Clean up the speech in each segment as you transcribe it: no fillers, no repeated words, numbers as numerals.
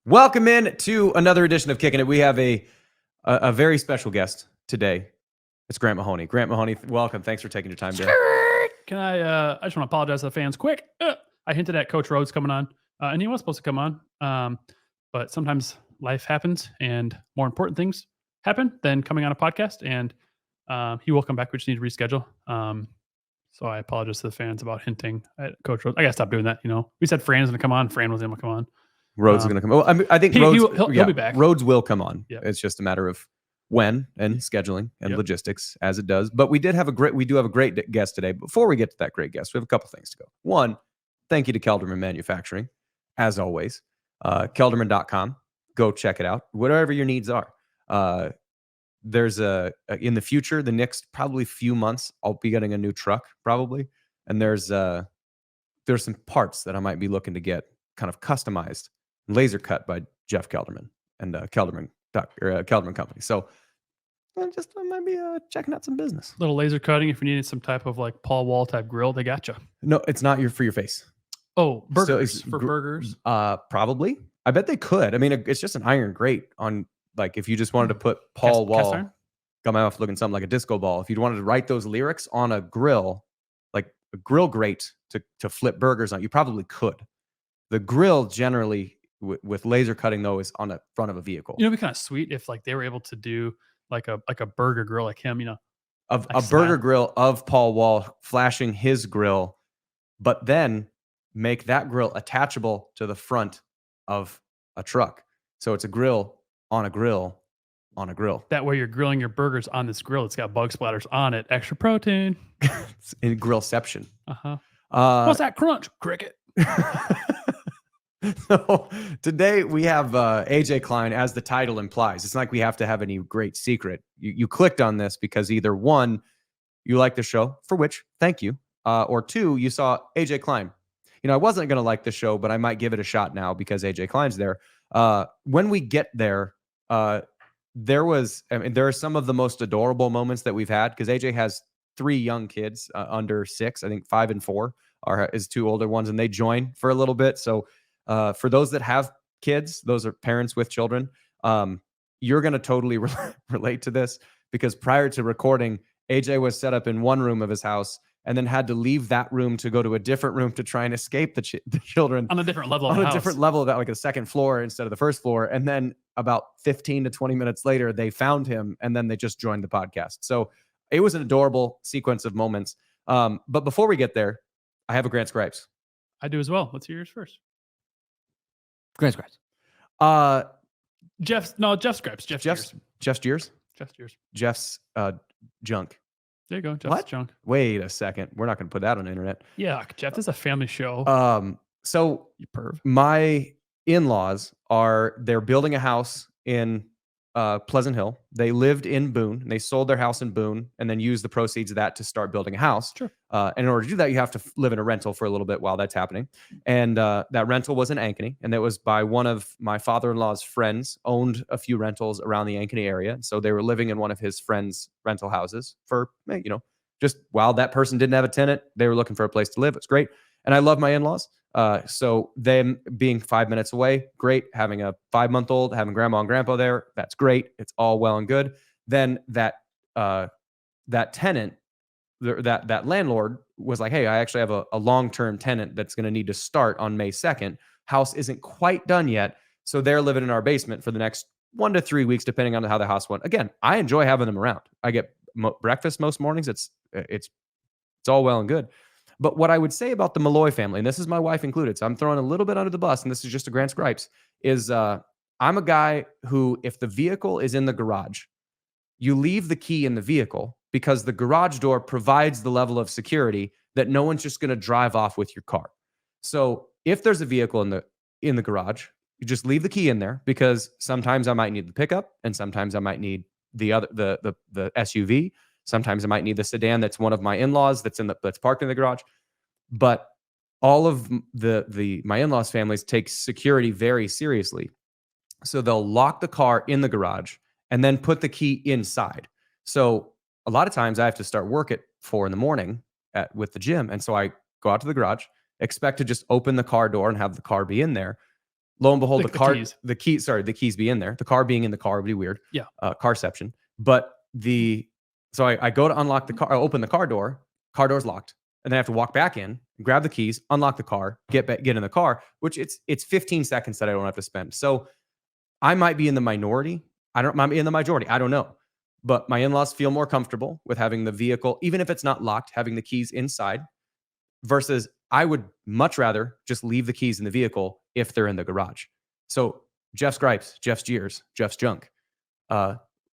Welcome in to another edition of Kickin' It. We have a very special guest today. It's Grant Mahoney. Grant Mahoney, welcome. Thanks for taking your time, Grant. Can I just want to apologize to the fans quick. I hinted at Coach Rhodes coming on, and he was supposed to come on. But sometimes life happens and more important things happen than coming on a podcast. And he will come back. We just need to reschedule. So I apologize to the fans about hinting at Coach Rhodes. I got to stop doing that. We said Fran was going to come on. Fran was going to come on. Rhodes is going to come. Well, I think Rhodes, he'll be back. Rhodes will come on. Yep. It's just a matter of when and scheduling and logistics as it does. But we do have a great guest today. Before we get to that great guest, we have a couple things to go. One, thank you to Kelderman Manufacturing, as always. Kelderman.com. Go check it out. Whatever your needs are. There's in the future, the next probably few months, I'll be getting a new truck probably, and there's some parts that I might be looking to get kind of customized, laser cut by Jeff Kelderman and Kelderman Company. So I might be checking out some business. Little laser cutting if you needed some type of like Paul Wall type grill, they got you. No, it's not for your face. Oh, burgers for burgers. Probably. I bet they could. I mean, it's just an iron grate on. Like if you just wanted to put Paul Wall, got my mouth looking something like a disco ball. If you wanted to write those lyrics on a grill, like a grill grate to flip burgers on, you probably could. The grill generally with laser cutting though is on the front of a vehicle. It'd be kind of sweet if like they were able to do like a burger grill like him, of like a burger grill of Paul Wall flashing his grill, but then make that grill attachable to the front of a truck. So it's a grill on a grill on a grill. That way you're grilling your burgers on this grill. It's got bug splatters on it. Extra protein. It's in grillception. What's that crunch? Cricket. So today we have AJ Klein, as the title implies. It's not like we have to have any great secret. You clicked on this because either one, you like the show, for which thank you, or two, you saw AJ Klein. I wasn't going to like the show, but I might give it a shot now because AJ Klein's there. When we get there, there are some of the most adorable moments that we've had because AJ has 3 young kids under 6. I think 5 and 4 are his 2 older ones, and they join for a little bit. So for those that have kids, those are parents with children, you're going to totally relate to this because prior to recording, AJ was set up in one room of his house and then had to leave that room to go to a different room to try and escape the children on a different level different level, about like a second floor instead of the first floor. And then about 15 to 20 minutes later, they found him and then they just joined the podcast. So it was an adorable sequence of moments. But before we get there, I have a Grant Scripes. I do as well. Let's hear yours first. Grant Scripes. Jeff's Scripes. Jeff's Jeers. Jeff's junk. There you go. Jeff's junk. Wait a second. We're not going to put that on the internet. Yeah, Jeff, this is a family show. So you perv. My in-laws they're building a house in Pleasant Hill. They lived in Boone and they sold their house in Boone and then used the proceeds of that to start building a house. Sure. And in order to do that, you have to live in a rental for a little bit while that's happening. And that rental was in Ankeny, and that was by one of my father-in-law's friends, owned a few rentals around the Ankeny area. So they were living in one of his friends' rental houses for, just while that person didn't have a tenant, they were looking for a place to live. It's great. And I love my in-laws. So them being 5 minutes away, great. Having a 5-month-old, having grandma and grandpa there, that's great. It's all well and good. Then that tenant, that landlord was like, hey, I actually have a long-term tenant that's going to need to start on May 2nd. House isn't quite done yet. So they're living in our basement for the next 1 to 3 weeks, depending on how the house went. Again, I enjoy having them around. I get breakfast most mornings. It's all well and good. But what I would say about the Malloy family, and this is my wife included, so I'm throwing a little bit under the bus, and this is just a Grant Scripes, is I'm a guy who, if the vehicle is in the garage, you leave the key in the vehicle because the garage door provides the level of security that no one's just going to drive off with your car. So if there's a vehicle in the garage, you just leave the key in there because sometimes I might need the pickup and sometimes I might need the SUV. Sometimes I might need the sedan that's one of my in-laws that's parked in the garage. But all of my in-laws' families take security very seriously. So they'll lock the car in the garage and then put the key inside. So a lot of times I have to start work at 4 a.m. with the gym. And so I go out to the garage, expect to just open the car door and have the car be in there, lo and behold, keys. the keys be in there. The car being in the car would be weird. Yeah. Carception. But so I go to unlock the car, I open the car door's locked. And then I have to walk back in, grab the keys, unlock the car, get in the car, which it's 15 seconds that I don't have to spend. So I might be in the minority. Might be in the majority. I don't know. But my in-laws feel more comfortable with having the vehicle, even if it's not locked, having the keys inside, versus I would much rather just leave the keys in the vehicle if they're in the garage. So Jeff's gripes, Jeff's jeers, Jeff's junk,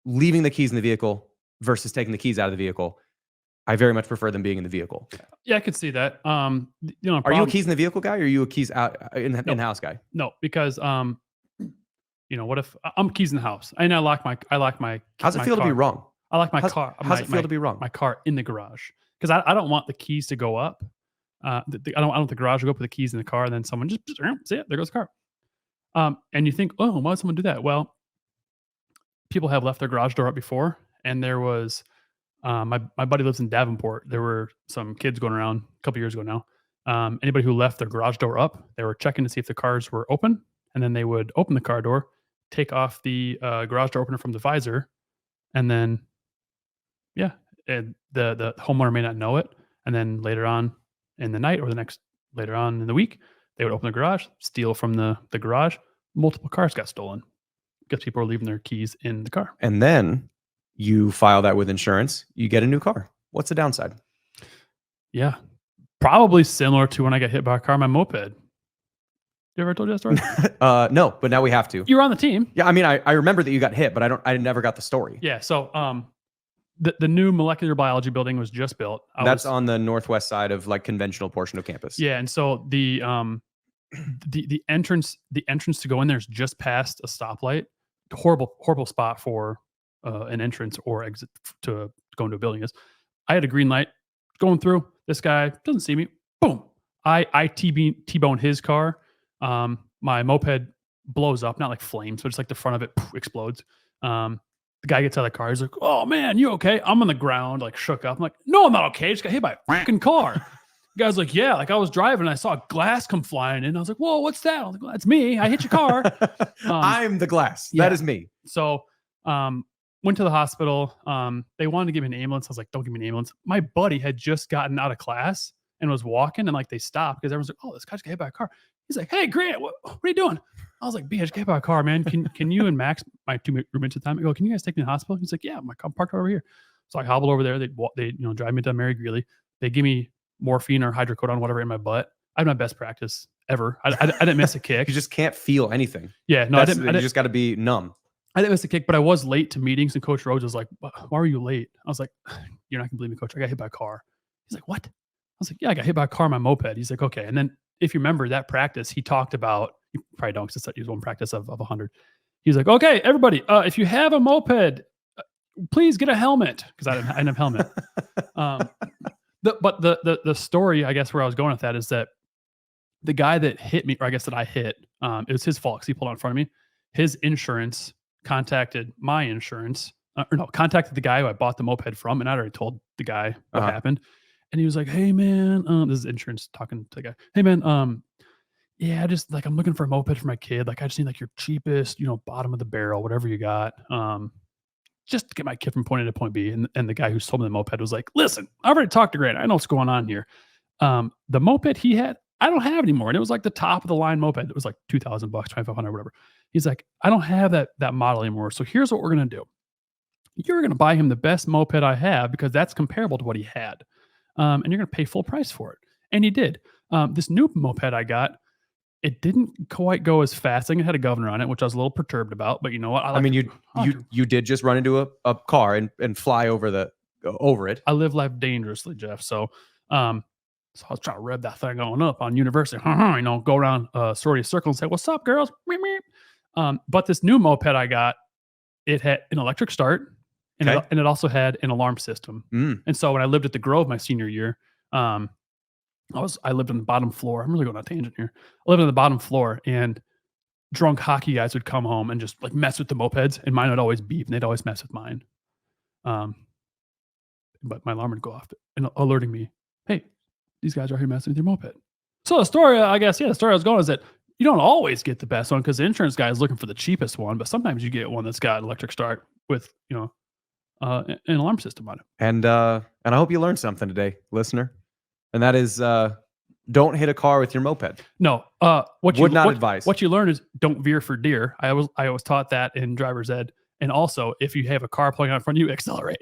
leaving the keys in the vehicle versus taking the keys out of the vehicle. I very much prefer them being in the vehicle. Yeah, I could see that. Are you a keys in the vehicle guy, or are you a keys out in-house guy? No, because what if I'm keys in the house and I lock my How's it feel to be wrong? I lock my car. How's it feel to be wrong? My car in the garage, because I don't want the keys to go up. I don't want the garage to go up with the keys in the car, and then someone just see it, there goes the car. And you think, oh, why would someone do that? Well, people have left their garage door up before, and there was. My buddy lives in Davenport. There were some kids going around a couple years ago now. Anybody who left their garage door up, they were checking to see if the cars were open, and then they would open the car door, take off the garage door opener from the visor, and then, the homeowner may not know it, and then later on in the night or later on in the week, they would open the garage, steal from the garage. Multiple cars got stolen because people are leaving their keys in the car. And then you file that with insurance, you get a new car. What's the downside? Yeah. Probably similar to when I got hit by a car on my moped. You ever told you that story? No, but now we have to. You were on the team. Yeah, I mean, I remember that you got hit, but I never got the story. Yeah, so the new molecular biology building was just built. That's on the northwest side of like conventional portion of campus. Yeah, and so the entrance to go in there is just past a stoplight. Horrible spot for an entrance or exit to go into a building is. I had a green light going through. This guy doesn't see me. Boom! I T-bone his car. My moped blows up, not like flames, but it's like the front of it explodes. The guy gets out of the car. He's like, "Oh man, you okay?" I'm on the ground, like shook up. I'm like, "No, I'm not okay. I just got hit by a fucking car." The guy's like, "Yeah, like I was driving and I saw a glass come flying in. I was like, whoa, what's that?" I was like, "Well, that's me. I hit your car." I'm the glass. Yeah. That is me. So, went to the hospital. They wanted to give me an ambulance. I was like, "Don't give me an ambulance." My buddy had just gotten out of class and was walking, and like they stopped because everyone's like, "Oh, this guy just got hit by a car." He's like, "Hey, Grant, what are you doing?" I was like, "B, I just got hit by a car, man. Can you and Max, my two roommates at the time, I go, can you guys take me to the hospital?" He's like, "Yeah, I'm parked over here." So I hobbled over there. They drive me to Mary Greeley. They give me morphine or hydrocodone, whatever, in my butt. I had my best practice ever. I didn't miss a kick. You just can't feel anything. Yeah, no, I didn't. You just got to be numb. I didn't miss a kick, but I was late to meetings, and Coach Rhodes was like, "Why were you late?" I was like, "You're not gonna believe me, Coach. I got hit by a car." He's like, "What?" I was like, "Yeah, I got hit by a car on my moped." He's like, "Okay." And then if you remember that practice, he talked about, you probably don't because he was one practice of 100. He's like, "Okay, everybody, if you have a moped, please get a helmet," because I didn't have a helmet. But the story, I guess, where I was going with that is that the guy that hit me, or I guess that I hit, it was his fault because he pulled out in front of me. His insurance contacted my insurance, contacted the guy who I bought the moped from, and I already told the guy what happened. And he was like, "Hey man," this is insurance talking to the guy. "Hey man, yeah, just like I'm looking for a moped for my kid. Like I just need like your cheapest, bottom of the barrel, whatever you got. Just to get my kid from point A to point B." And the guy who sold me the moped was like, "Listen, I already talked to Grant. I know what's going on here. The moped he had, I don't have anymore." And it was like the top of the line moped. It was like $2,000, $2,500, whatever. He's like, "I don't have that model anymore. So here's what we're going to do. You're going to buy him the best moped I have because that's comparable to what he had. And you're going to pay full price for it." And he did. This new moped I got, it didn't quite go as fast. I think it had a governor on it, which I was a little perturbed about. But you know what? You did just run into a car and fly over it. I live life dangerously, Jeff. So I was trying to rev that thing going up on University. Go around sorority circle and say, "What's up, girls?" But this new moped I got, it had an electric start, and it also had an alarm system. And so when I lived at the Grove my senior year, I lived on the bottom floor. I'm really going on a tangent here. I lived on the bottom floor, and drunk hockey guys would come home and just like mess with the mopeds, and mine would always beep, and they'd always mess with mine. But my alarm would go off and alerting me, "Hey, these guys are here messing with your moped." So the story, I guess, the story I was going is that you don't always get the best one because the insurance guy is looking for the cheapest one, but sometimes you get one that's got electric start with, an alarm system on it. And I hope you learned something today, listener. And that is don't hit a car with your moped. No, Would not advise. What you learn is don't veer for deer. I was taught that in driver's ed. And also, if you have a car pulling out in front of you, accelerate.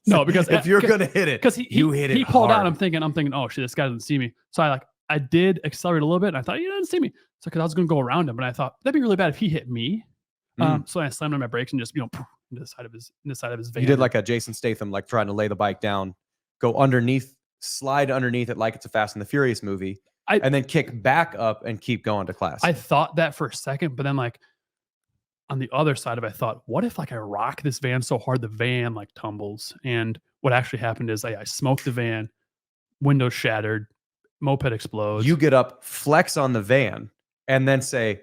No, because if you're gonna hit it, because you hit it. He pulled hard. out. I'm thinking, oh shit, this guy doesn't see me. So I did accelerate a little bit, and I thought he doesn't see me. So because I was gonna go around him, but I thought that'd be really bad if he hit me. So I slammed on my brakes and just into the side of his van. You did like a Jason Statham, like trying to lay the bike down, go underneath, slide underneath it like it's a Fast and the Furious movie, and then kick back up and keep going to class. I thought that for a second, but then like on the other side of it, I thought, what if like I rock this van so hard the van like tumbles? And what actually happened is I smoked the van, windows shattered, moped explodes. You get up, flex on the van, and then say,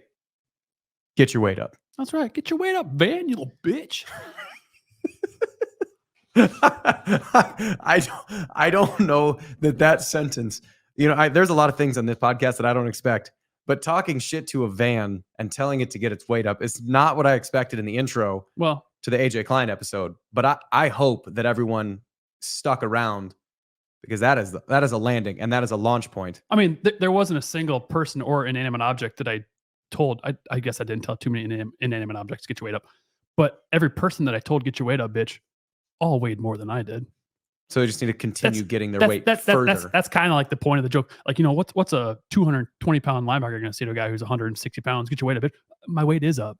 "Get your weight up." That's right. Get your weight up, van, you little bitch. I don't know that sentence. There's a lot of things on this podcast that I don't expect, but talking shit to a van and telling it to get its weight up is not what I expected in the intro to the AJ Klein episode. But I hope that everyone stuck around because that is a landing and that is a launch point. I mean, there wasn't a single person or inanimate object that I told. I guess I didn't tell too many inanimate objects get your weight up, but every person that I told get your weight up, bitch, all weighed more than I did. So they just need to continue getting their weight further. That's kind of like the point of the joke. Like, what's a 220-pound linebacker going to say to a guy who's 160 pounds? Get your weight up, bitch. My weight is up.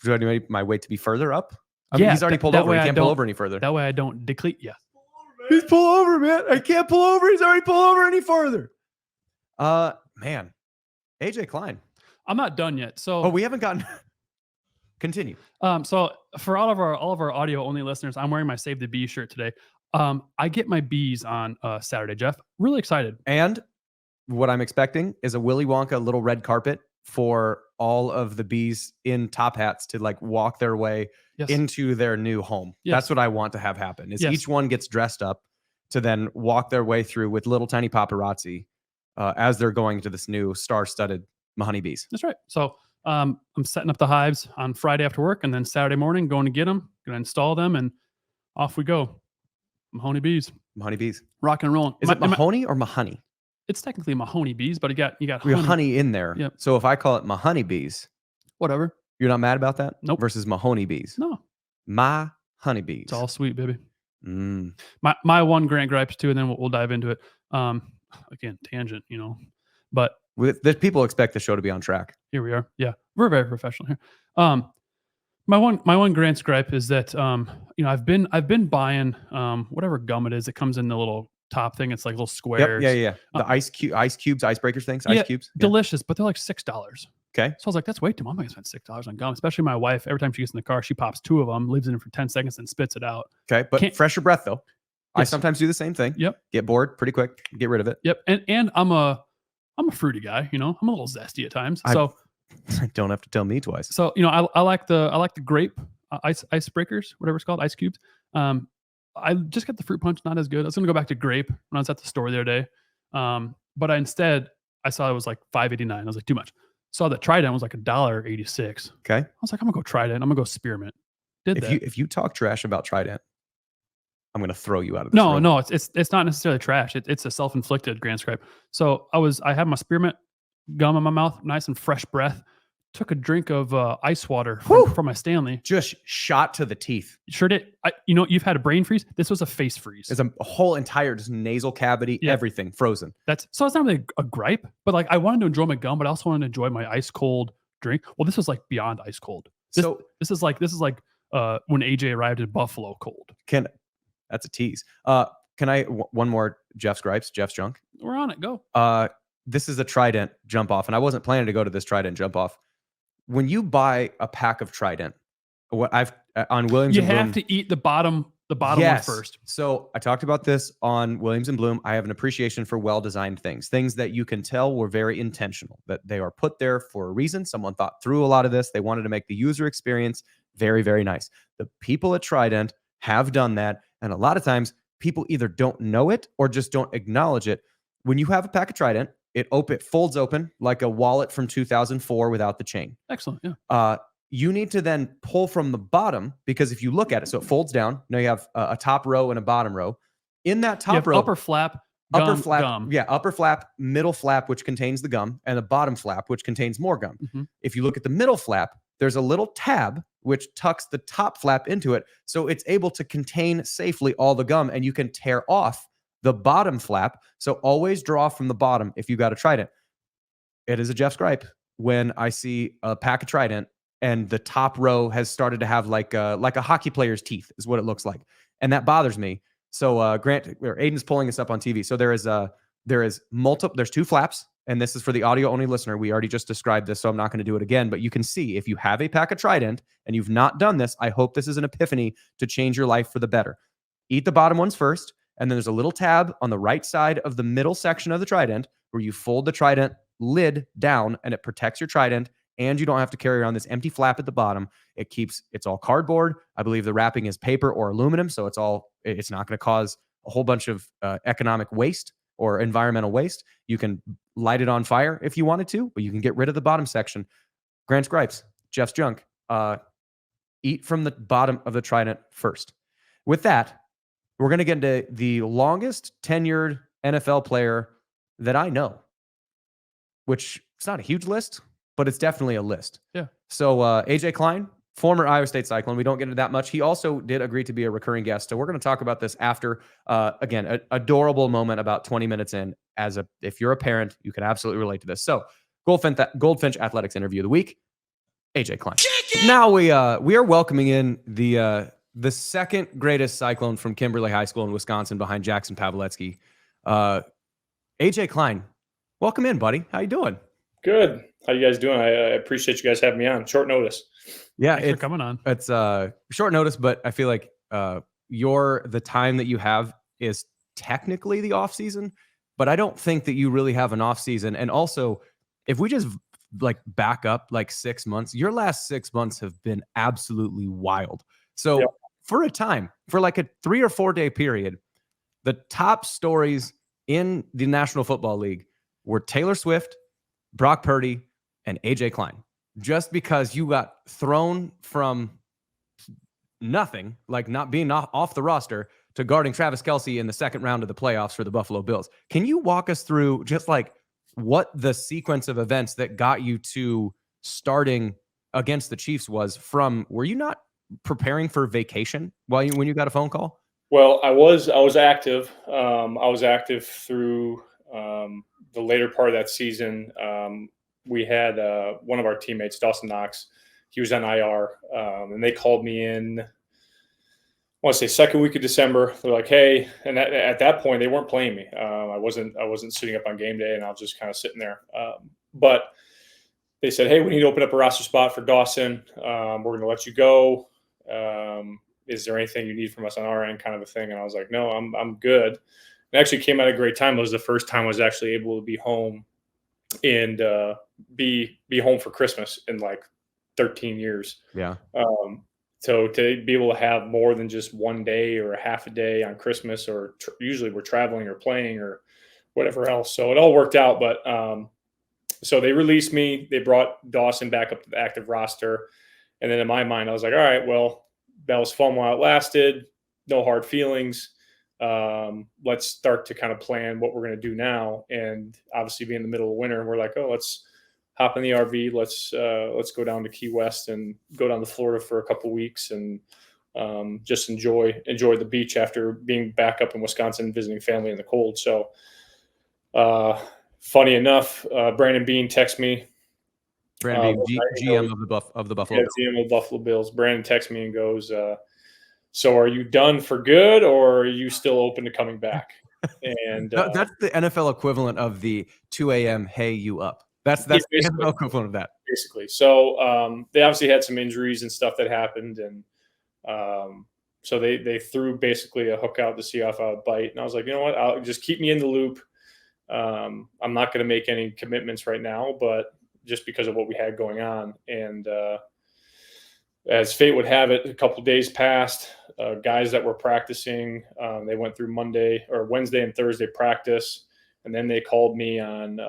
Do I need my weight to be further up? I mean, he's already pulled over. He can't pull over any further. That way I don't decleat you. He's pull over, man. I can't pull over. He's already pulled over any further. Man. AJ Klein. I'm not done yet. So we haven't gotten continue. So for all of our audio only listeners, I'm wearing my Save the Bees shirt today. I get my bees on Saturday, Jeff. Really excited. And what I'm expecting is a Willy Wonka little red carpet for all of the bees in top hats to like walk their way into their new home. Yes. That's what I want to have happen is each one gets dressed up to then walk their way through with little tiny paparazzi as they're going to this new star-studded Mahoney bees. That's right. So I'm setting up the hives on Friday after work, and then Saturday morning going to get them, going to install them, and off we go. Mahoney bees. Mahoney bees. Rock and rolling. Is it Mahoney or Mahoney? It's technically Mahoney bees, but you got honey in there. Yep. So if I call it Mahoney bees, whatever. You're not mad about that? Nope. Versus Mahoney bees. No. My honeybees. It's all sweet, baby. My one Grant gripes too, and then we'll dive into it. Again, tangent, but the people expect the show to be on track. Here we are. Yeah, we're very professional here. My one Grant's gripe is that I've been buying whatever gum it is. It comes in the little top thing. It's like little squares. Yep, yeah. The ice cubes, icebreakers things. Ice cubes. Delicious, but they're like $6. Okay. So I was like, that's way too much. I'm not gonna spend $6 on gum. Especially my wife. Every time she gets in the car, she pops 2 of them, leaves it in for 10 seconds, and spits it out. Okay, but fresh your breath though. I Yes. sometimes do the same thing. Yep. Get bored pretty quick. Get rid of it. Yep. And I'm a fruity guy. I'm a little zesty at times. So don't have to tell me twice. So I like the grape icebreakers, whatever it's called, ice cubes. I just got the fruit punch, not as good. I was gonna go back to grape when I was at the store the other day. But instead I saw it was like $5.89. I was like, too much. Saw that Trident was like $1.86. Okay. I was like, I'm gonna go Trident. I'm gonna go Spearmint. If you talk trash about Trident, I'm gonna throw you out of this room. No, it's not necessarily trash. It's a self-inflicted Grand Scribe. So I had my Spearmint gum in my mouth, nice and fresh breath. Took a drink of ice water from my Stanley. Just shot to the teeth. Sure did. You've had a brain freeze. This was a face freeze. It's a whole entire just nasal cavity, everything frozen. So it's not really a gripe, but like I wanted to enjoy my gum, but I also wanted to enjoy my ice cold drink. Well, this was like beyond ice cold. This is like when AJ arrived in Buffalo cold. That's a tease. Can I one more Jeff's gripes? Jeff's junk. We're on it. Go. This is a Trident jump off, and I wasn't planning to go to this Trident jump off. When you buy a pack of Trident, what I've on Williams you and Bloom, have to eat the bottom one first. So I talked about this on Williams and Bloom. I have an appreciation for well-designed things that you can tell were very intentional, that they are put there for a reason. Someone thought through a lot of this. They wanted to make the user experience very, very nice. The people at Trident have done that, and a lot of times people either don't know it or just don't acknowledge it. When you have a pack of Trident, It folds open like a wallet from 2004 without the chain. Excellent. Yeah. You need to then pull from the bottom, because if you look at it, so it folds down. Now you have a top row and a bottom row. In that You top have row, upper flap, gum, gum. Yeah, upper flap, middle flap, which contains the gum, and the bottom flap, which contains more gum. Mm-hmm. If you look at the middle flap, there's a little tab which tucks the top flap into it, so it's able to contain safely all the gum, and you can tear off the bottom flap. So always draw from the bottom if you got a Trident. It is a Jeff's gripe when I see a pack of Trident and the top row has started to have like a hockey player's teeth is what it looks like, and that bothers me. So Grant or Aiden's pulling us up on TV. So there's two flaps, and this is for the audio only listener. We already just described this, so I'm not going to do it again. But you can see if you have a pack of Trident and you've not done this, I hope this is an epiphany to change your life for the better. Eat the bottom ones first, and then there's a little tab on the right side of the middle section of the Trident where you fold the Trident lid down, and it protects your Trident. And you don't have to carry around this empty flap at the bottom. It's all cardboard. I believe the wrapping is paper or aluminum, so it's not going to cause a whole bunch of economic waste or environmental waste. You can light it on fire if you wanted to, but you can get rid of the bottom section. Grant's gripes, Jeff's junk. Eat from the bottom of the Trident first. With that, we're going to get into the longest tenured NFL player that I know, which it's not a huge list, but it's definitely a list. Yeah. So AJ Klein, former Iowa State Cyclone. We don't get into that much. He also did agree to be a recurring guest. So we're going to talk about this after, again, an adorable moment about 20 minutes in. If you're a parent, you can absolutely relate to this. So Goldfinch Athletics Interview of the Week, AJ Klein. Now we are welcoming in the second greatest Cyclone from Kimberly High School in Wisconsin behind Jackson Pavletsky. AJ Klein, welcome in, buddy. How you doing? Good. How you guys doing? I appreciate you guys having me on. Short notice. Yeah, Thanks for coming on. It's short notice, but I feel like the time that you have is technically the off season, but I don't think that you really have an off season. And also, if we just like back up like 6 months, your last 6 months have been absolutely wild. So for like a 3 or 4 day period, the top stories in the National Football League were Taylor Swift, Brock Purdy, and AJ Klein. Just because you got thrown from nothing, like not being off the roster, to guarding Travis Kelce in the second round of the playoffs for the Buffalo Bills. Can you walk us through just like what the sequence of events that got you to starting against the Chiefs was from? Were you not preparing for vacation when you got a phone call? Well, I was active. I was active through the later part of that season. We had one of our teammates, Dawson Knox. He was on IR, and they called me in, I want to say second week of December. They're like, "Hey," and at that point they weren't playing me. I wasn't sitting up on game day, and I was just kind of sitting there. But they said, "Hey, we need to open up a roster spot for Dawson. We're going to let you go. Is there anything you need from us on our end?" kind of a thing. And I was like, "No, I'm good." It actually came at a great time. It was the first time I was actually able to be home and be home for Christmas in like 13 years. Yeah. So to be able to have more than just 1 day or a half a day on Christmas, or usually we're traveling or playing or whatever else. So it all worked out. But so they released me. They brought Dawson back up to the active roster. And then in my mind, I was like, all right, well, that was fun while it lasted. No hard feelings. Let's start to kind of plan what we're going to do now. And obviously being in the middle of winter, we're like, oh, let's hop in the RV. Let's go down to Key West and go down to Florida for a couple weeks and just enjoy the beach after being back up in Wisconsin, visiting family in the cold. So funny enough, Brandon Bean texted me. Brandon Bean, GM of the Buffalo Bills. GM of the Buffalo Bills. Brandon texts me and goes, so are you done for good, or are you still open to coming back? And that's the NFL equivalent of the 2 a.m. Hey, you up? That's the NFL equivalent of that. Basically. So they obviously had some injuries and stuff that happened, and so they threw basically a hook out to see if I would bite. And I was like, you know what? I'll just keep me in the loop. I'm not going to make any commitments right now, but just because of what we had going on. And as fate would have it, a couple of days passed. Guys that were practicing, they went through Wednesday and Thursday practice. And then they called me on,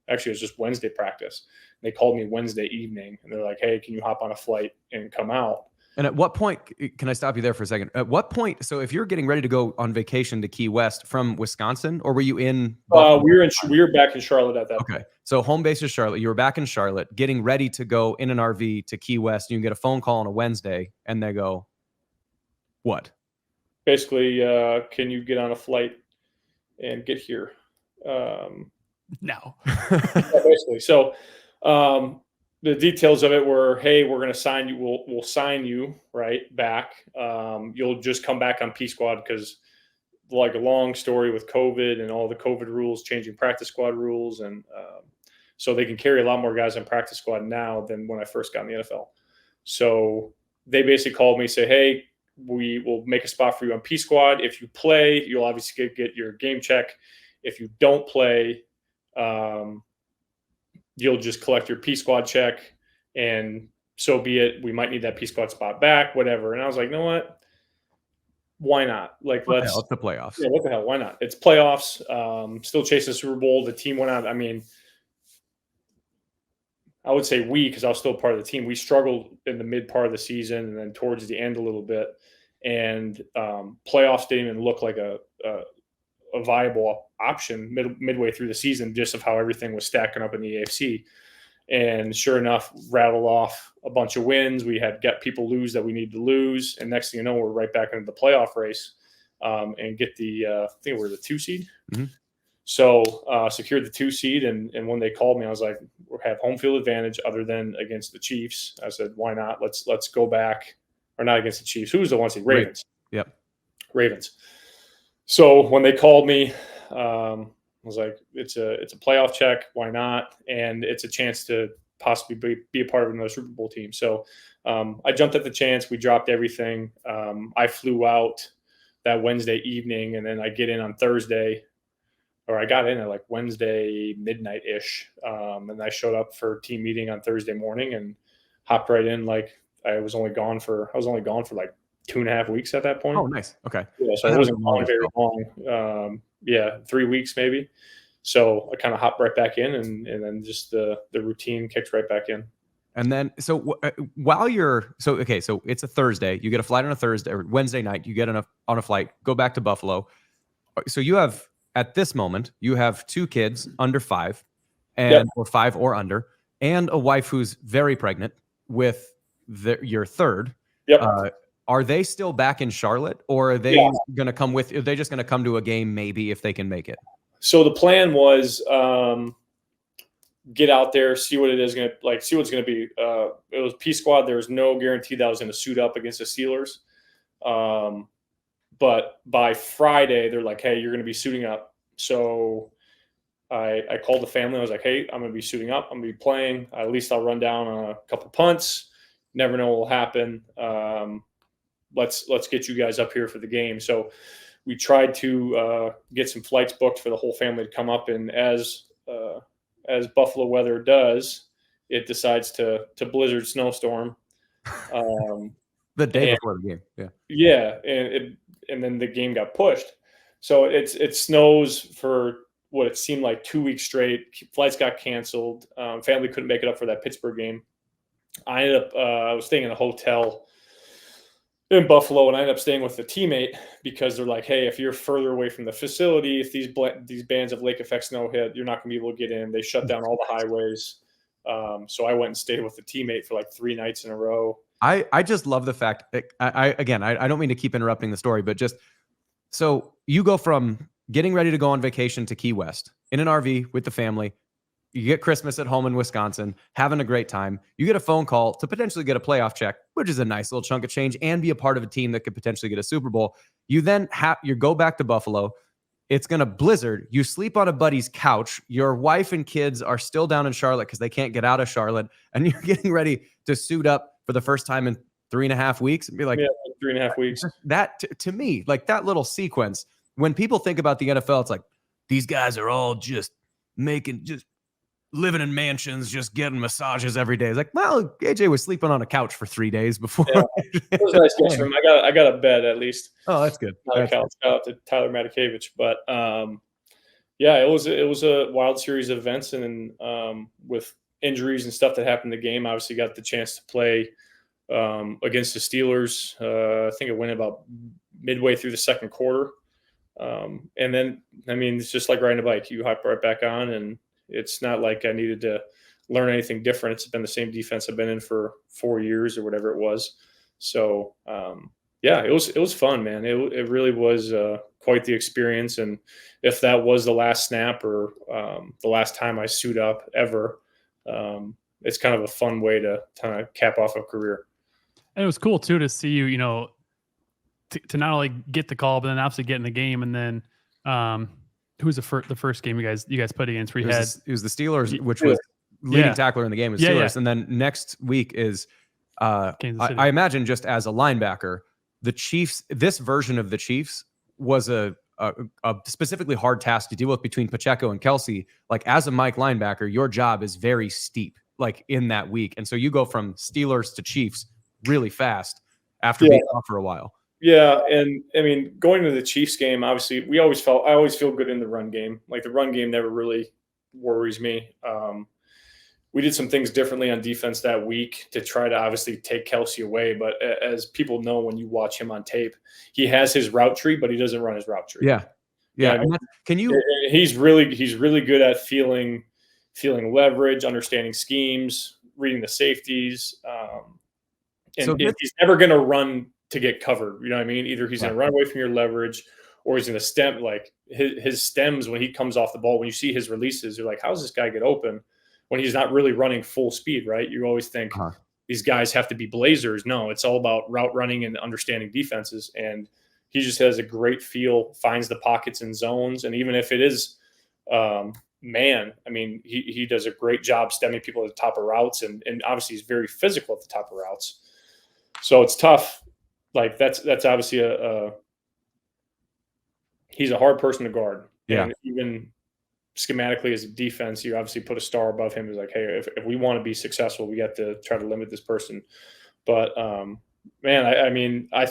actually it was just Wednesday practice. They called me Wednesday evening and they're like, hey, can you hop on a flight and come out? And at what point, can I stop you there for a second? At what point, so if you're getting ready to go on vacation to Key West from Wisconsin, or were you in? We were back in Charlotte at that point. Okay. So home base is Charlotte. You were back in Charlotte, getting ready to go in an RV to Key West. And you get a phone call on a Wednesday and they go, what? Basically, can you get on a flight and get here? No. Basically. So, the details of it were, hey, we're going to sign you. We'll sign you right back. You'll just come back on P squad because, like, a long story with COVID and all the COVID rules, changing practice squad rules, and so they can carry a lot more guys on practice squad now than when I first got in the NFL. So they basically called me, say, hey, we will make a spot for you on P squad. If you play, you'll obviously get your game check. If you don't play, you'll just collect your P squad check, and so be it. We might need that P squad spot back, whatever. And I was like, you know what? Why not? Like, It's the playoffs. Yeah, what the hell? Why not? It's playoffs. Still chasing the Super Bowl. The team went out. I mean, I would say because I was still part of the team. We struggled in the mid part of the season and then towards the end a little bit. And playoffs didn't even look like a viable option midway through the season, just of how everything was stacking up in the AFC. And sure enough, rattled off a bunch of wins. We had got people lose that we needed to lose, and next thing you know, we're right back into the playoff race and get the I think we're the 2 seed. Mm-hmm. So secured the 2 seed, and when they called me, I was like, we have home field advantage other than against the Chiefs. I said, why not? Let's go back, or not against the Chiefs. Who was the 1 seed? Ravens. Yep. Ravens. So when they called me, I was like, it's a playoff check. Why not? And it's a chance to possibly be a part of another Super Bowl team. So I jumped at the chance. We dropped everything. I flew out that Wednesday evening, and then I get in on Thursday, or I got in at like Wednesday midnight-ish. And I showed up for team meeting on Thursday morning and hopped right in. Like I was only gone for like 2.5 weeks at that point. Oh, nice. Okay. Yeah, so it wasn't very long. 3 weeks maybe. So I kind of hopped right back in, and then just the routine kicked right back in. And then, so while you're, so it's a Thursday, you get a flight on a Thursday or Wednesday night, you get on a flight, go back to Buffalo. So you have, at this moment, you have 2 kids under 5 or 5 or under, and a wife who's very pregnant with your third. Yep. Are they still back in Charlotte, or are they going to come with? Are they just going to come to a game maybe if they can make it? So the plan was get out there, see what it is going to like, see what's going to be. It was P squad. There was no guarantee that I was going to suit up against the Steelers. But by Friday, they're like, hey, you're going to be suiting up. So I called the family. I was like, hey, I'm going to be suiting up. I'm going to be playing. At least I'll run down on a couple punts. Never know what will happen. Let's get you guys up here for the game. So we tried to get some flights booked for the whole family to come up, and as Buffalo weather does, it decides to blizzard snowstorm the day before the game. And then the game got pushed. So it snows for what it seemed like 2 weeks straight. Flights got canceled. Family couldn't make it up for that Pittsburgh game. I ended up I was staying in a hotel in Buffalo, and I ended up staying with a teammate because they're like, hey, if you're further away from the facility, if these bands of lake effect snow hit, you're not going to be able to get in. They shut down all the highways. So I went and stayed with a teammate for like 3 nights in a row. I just love the fact I don't mean to keep interrupting the story, but just so you go from getting ready to go on vacation to Key West in an RV with the family. You get Christmas at home in Wisconsin, having a great time. You get a phone call to potentially get a playoff check, which is a nice little chunk of change, and be a part of a team that could potentially get a Super Bowl. You then you go back to Buffalo. It's going to blizzard. You sleep on a buddy's couch. Your wife and kids are still down in Charlotte because they can't get out of Charlotte, and you're getting ready to suit up for the first time in 3.5 weeks and be like, 3.5 weeks. That to me, like that little sequence, when people think about the NFL, it's like these guys are all just living in mansions, just getting massages every day. It's like, well, AJ was sleeping on a couch for 3 days before. Yeah. It was nice guest room. I got a bed at least. Oh, that's good. Not a couch. Shout out to Tyler Matakevich. But Yeah, it was a wild series of events, and with injuries and stuff that happened in the game, obviously got the chance to play against the Steelers. I think it went about midway through the second quarter. And then, I mean, it's just like riding a bike. You hop right back on, and it's not like I needed to learn anything different. It's been the same defense I've been in for 4 years or whatever it was. So, yeah, it was fun, man. It really was quite the experience. And if that was the last snap or the last time I suit up ever, it's kind of a fun way to kind of cap off a career. And it was cool too to see you, you know, to not only get the call, but then obviously get in the game. And then who was the first game you guys played against? It was the Steelers, which was leading tackler in the game was Steelers. And then next week is I imagine just as a linebacker, the Chiefs, this version of the Chiefs was a specifically hard task to deal with between Pacheco and Kelsey. Like as a Mike linebacker, your job is very steep, like in that week. And so you go from Steelers to Chiefs really fast after being off for a while. Yeah. And I mean, going to the Chiefs game, obviously I always feel good in the run game. Like the run game never really worries me. We did some things differently on defense that week to try to obviously take Kelsey away. But as people know, when you watch him on tape, he has his route tree, but he doesn't run his route tree. Yeah. Yeah. I mean, can you, he's really good at feeling leverage, understanding schemes, reading the safeties. And he's never going to run to get covered. You know what I mean? Either he's going to run away from your leverage or he's going to stem. Like his stems, when he comes off the ball, when you see his releases, you're like, how does this guy get open when he's not really running full speed, right? You always think these guys have to be blazers. No, it's all about route running and understanding defenses. And he just has a great feel, finds the pockets and zones. And even if it is man, I mean, he does a great job stemming people at the top of routes. And obviously he's very physical at the top of routes. So it's tough. Like that's obviously he's a hard person to guard. Yeah. And even schematically as a defense, you obviously put a star above him. It's like, hey, if we want to be successful, we got to try to limit this person. But man, I mean, I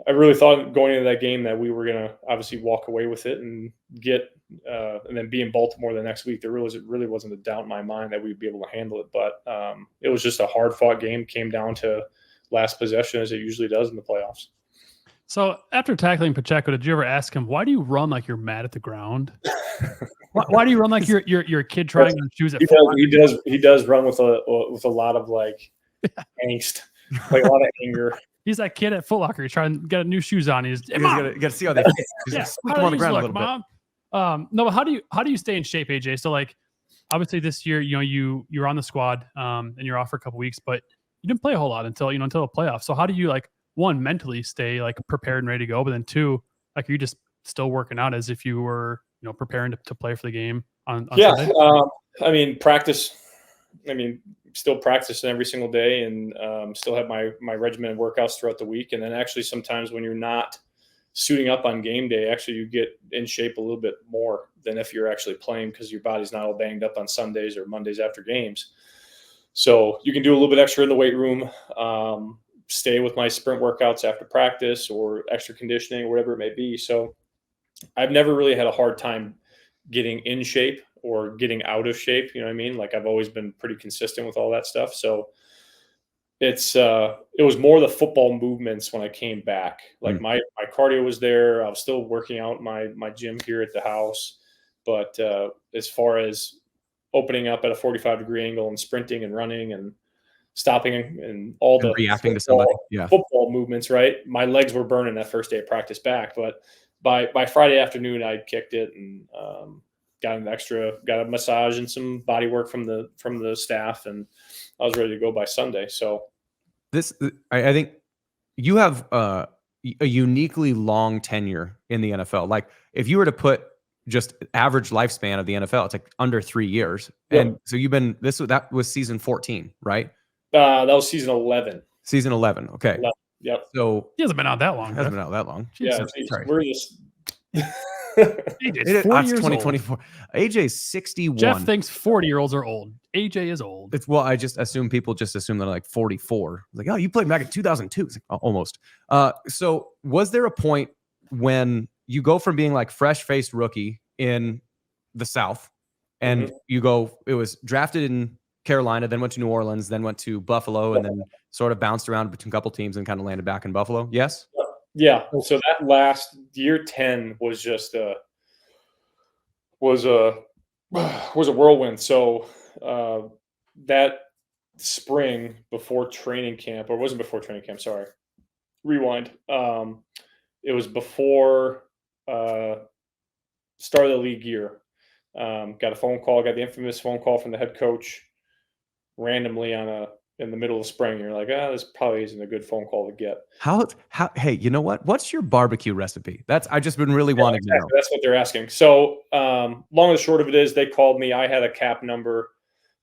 really thought going into that game that we were going to obviously walk away with it and get and then be in Baltimore the next week. There really wasn't a doubt in my mind that we'd be able to handle it. But it was just a hard fought game. Came down to last possession as it usually does in the playoffs. So after tackling Pacheco, did you ever ask him, why do you run like you're mad at the ground? why do you run like you're a kid trying on shoes at he does run with a lot of like angst, like a lot of anger. He's that kid at Foot Locker. He's trying to get new shoes on. He's you got to see how they fit. Squeak them on the ground a little bit. No, but how do you stay in shape, AJ? So like obviously this year, you know, you're on the squad and you're off for a couple weeks, but you didn't play a whole lot until the playoffs. So how do you like one, mentally stay like prepared and ready to go, but then two, like are you just still working out as if you were, you know, preparing to play for the game on Sunday? I mean, practice. I mean, still practicing every single day and still have my regimen of workouts throughout the week. And then actually sometimes when you're not suiting up on game day, actually you get in shape a little bit more than if you're actually playing because your body's not all banged up on Sundays or Mondays after games. So you can do a little bit extra in the weight room, stay with my sprint workouts after practice or extra conditioning or whatever it may be. So I've never really had a hard time getting in shape or getting out of shape. You know what I mean? Like I've always been pretty consistent with all that stuff. So it was more the football movements when I came back. Like my cardio was there. I was still working out my gym here at the house. But as far as opening up at a 45-degree angle and sprinting and running and stopping and all the reacting to somebody, football movements, right? My legs were burning that first day of practice back. But by Friday afternoon, I kicked it and got a massage and some body work from the staff, and I was ready to go by Sunday. So I think you have a uniquely long tenure in the NFL. Like if you were to put just average lifespan of the NFL, it's like under 3 years. Yep. And so that was season 14, right? That was season 11. Season 11. Okay. 11. Yep. So he hasn't been out that long. Hasn't been out that long. Yeah. We're just AJ's 40 years 2024. AJ's 61. Jeff thinks 40-year-olds are old. AJ is old. I just assume people just assume they're like 44. Like, oh, you played back in 2002. It's like, almost. So was there a point when you go from being like fresh-faced rookie in the South, and you go. It was drafted in Carolina, then went to New Orleans, then went to Buffalo, and then sort of bounced around between a couple teams and kind of landed back in Buffalo. Yes. Yeah. So that last year 10 was just was a whirlwind. So that spring before training camp, or it wasn't before training camp, sorry. Rewind. It was before start of the league year. Got a phone call, got the infamous phone call from the head coach randomly in the middle of spring. You're like, this probably isn't a good phone call to get. How hey, you know what? What's your barbecue recipe? I just been really wanting to know. That's what they're asking. So long and short of it is they called me. I had a cap number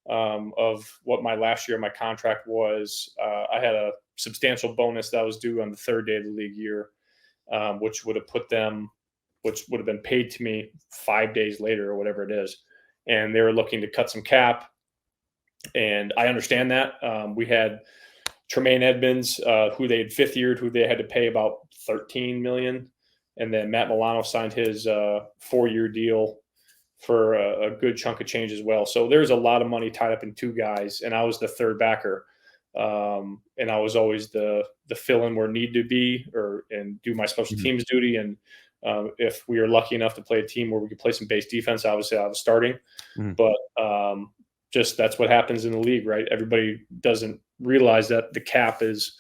of what my last year of my contract was. I had a substantial bonus that was due on the third day of the league year, which would have been paid to me 5 days later or whatever it is. And they were looking to cut some cap. And I understand that. We had Tremaine Edmonds, who they had fifth yeared, who they had to pay about $13 million. And then Matt Milano signed his 4-year deal for a good chunk of change as well. So there's a lot of money tied up in two guys, and I was the third backer. And I was always the fill-in where need to be, and do my special teams duty. And if we were lucky enough to play a team where we could play some base defense, obviously I was starting. But just that's what happens in the league, right? Everybody doesn't realize that the cap is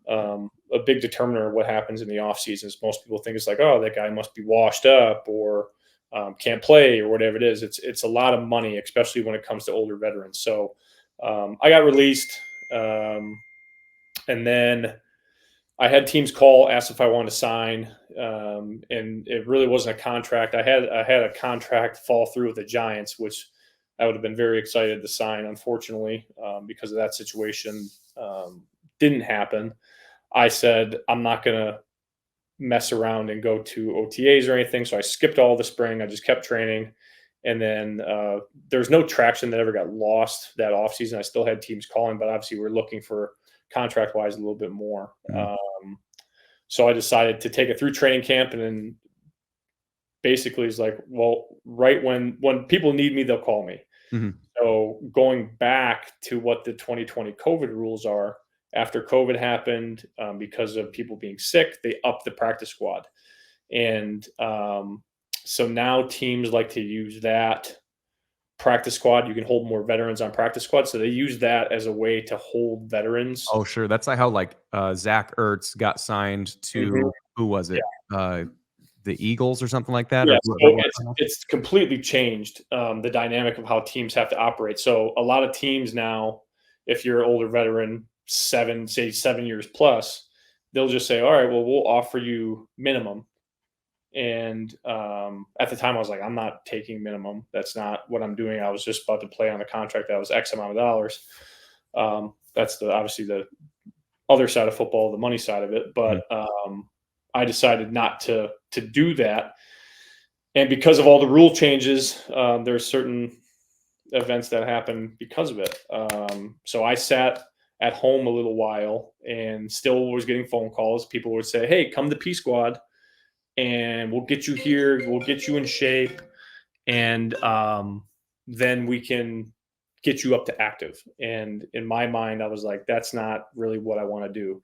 a big determiner of what happens in the off seasons. Most people think it's like, oh, that guy must be washed up or can't play or whatever it is. It's a lot of money, especially when it comes to older veterans. So I got released, and then I had teams call, asked if I wanted to sign, and it really wasn't a contract. I had a contract fall through with the Giants, which I would have been very excited to sign. Unfortunately, because of that situation, didn't happen. I said, I'm not going to mess around and go to OTAs or anything. So I skipped all the spring. I just kept training. And then there's no traction that ever got lost that offseason. I still had teams calling, but obviously we're looking for contract-wise a little bit more. So I decided to take it through training camp, and then basically it's like, well, right when people need me, they'll call me. So going back to what the 2020 COVID rules are, after COVID happened, because of people being sick, they upped the practice squad. And so now teams like to use that practice squad. You can hold more veterans on practice squad. So they use that as a way to hold veterans. Oh, sure. That's like how Zach Ertz got signed to, who was it? The Eagles or something like that? Yeah, so it's completely changed the dynamic of how teams have to operate. So a lot of teams now, if you're an older veteran, 7 years plus, they'll just say, all right, well, we'll offer you minimum. And at the time I was like, I'm not taking minimum. That's not what I'm doing. I was just about to play on a contract that was X amount of dollars. That's obviously the other side of football, the money side of it. But I decided not to do that. And because of all the rule changes, there's certain events that happen because of it. So I sat at home a little while and still was getting phone calls. People would say, hey, come to P Squad and we'll get you here. We'll get you in shape. And then we can get you up to active. And in my mind, I was like, that's not really what I want to do.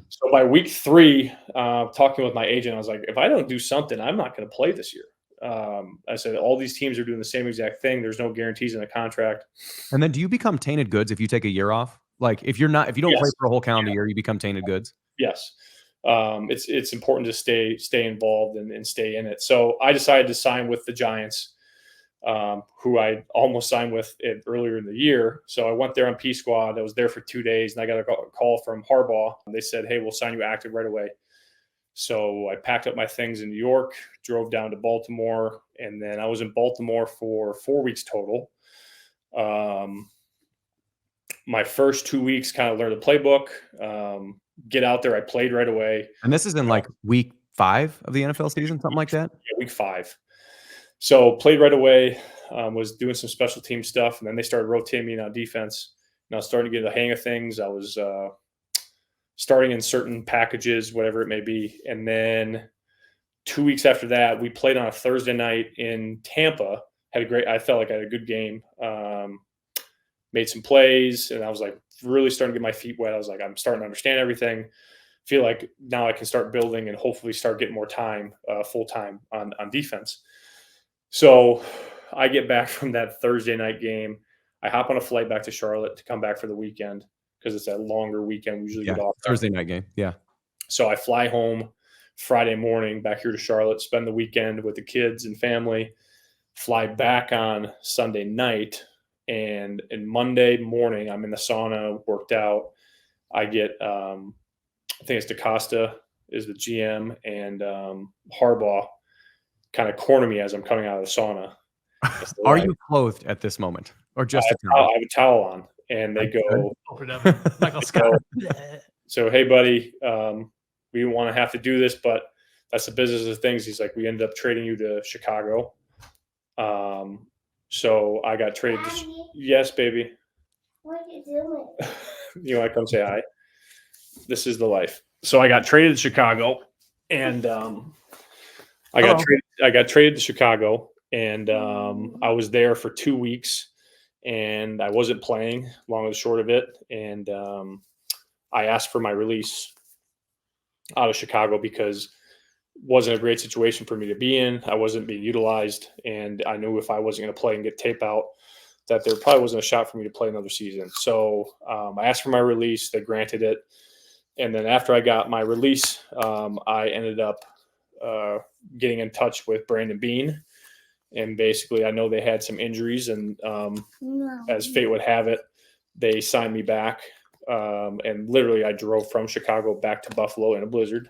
So by week 3, talking with my agent, I was like, if I don't do something, I'm not going to play this year. I said, all these teams are doing the same exact thing. There's no guarantees in the contract. And then do you become tainted goods if you take a year off? Like if you don't play for a whole calendar year, you become tainted goods? Yes. It's important to stay involved and stay in it. So I decided to sign with the Giants, who I almost signed with earlier in the year. So I went there on P Squad. I was there for 2 days, and I got a call from Harbaugh. They said, hey, we'll sign you active right away. So I packed up my things in New York, drove down to Baltimore, and then I was in Baltimore for 4 weeks total. My first 2 weeks kind of learned the playbook, get out there. I played right away. And this is in like week 5 of the NFL season, something like that? Yeah, week 5. So played right away, was doing some special team stuff, and then they started rotating me on defense. And I was starting to get the hang of things. I was starting in certain packages, whatever it may be. And then 2 weeks after that, we played on a Thursday night in Tampa. I felt like I had a good game. Made some plays, and I was like really starting to get my feet wet. I was like, I'm starting to understand everything. Feel like now I can start building and hopefully start getting more time, full time on defense. So I get back from that Thursday night game. I hop on a flight back to Charlotte to come back for the weekend because it's that longer weekend. We usually get off Thursday night game. Yeah. So I fly home Friday morning back here to Charlotte, spend the weekend with the kids and family, fly back on Sunday night. And Monday morning, I'm in the sauna, worked out. I get, I think it's DaCosta is the GM, and Harbaugh kind of corner me as I'm coming out of the sauna. Are you clothed at this moment, or just a I towel? have a towel on, and they go, Michael Scott. so, hey, buddy, we want to have to do this, but that's the business of things. He's like, we ended up trading you to Chicago. So I got traded. Yes, baby. What are you doing? You want to come say hi? This is the life. So I got traded to Chicago, and I got traded to Chicago, and I was there for 2 weeks, and I wasn't playing, long and short of it. And I asked for my release out of Chicago because wasn't a great situation for me to be in. I wasn't being utilized, and I knew if I wasn't going to play and get tape out, that there probably wasn't a shot for me to play another season. So I asked for my release. They granted it. And then after I got my release, I ended up getting in touch with Brandon Bean. And basically, I know they had some injuries, and as fate would have it, they signed me back. And literally, I drove from Chicago back to Buffalo in a blizzard.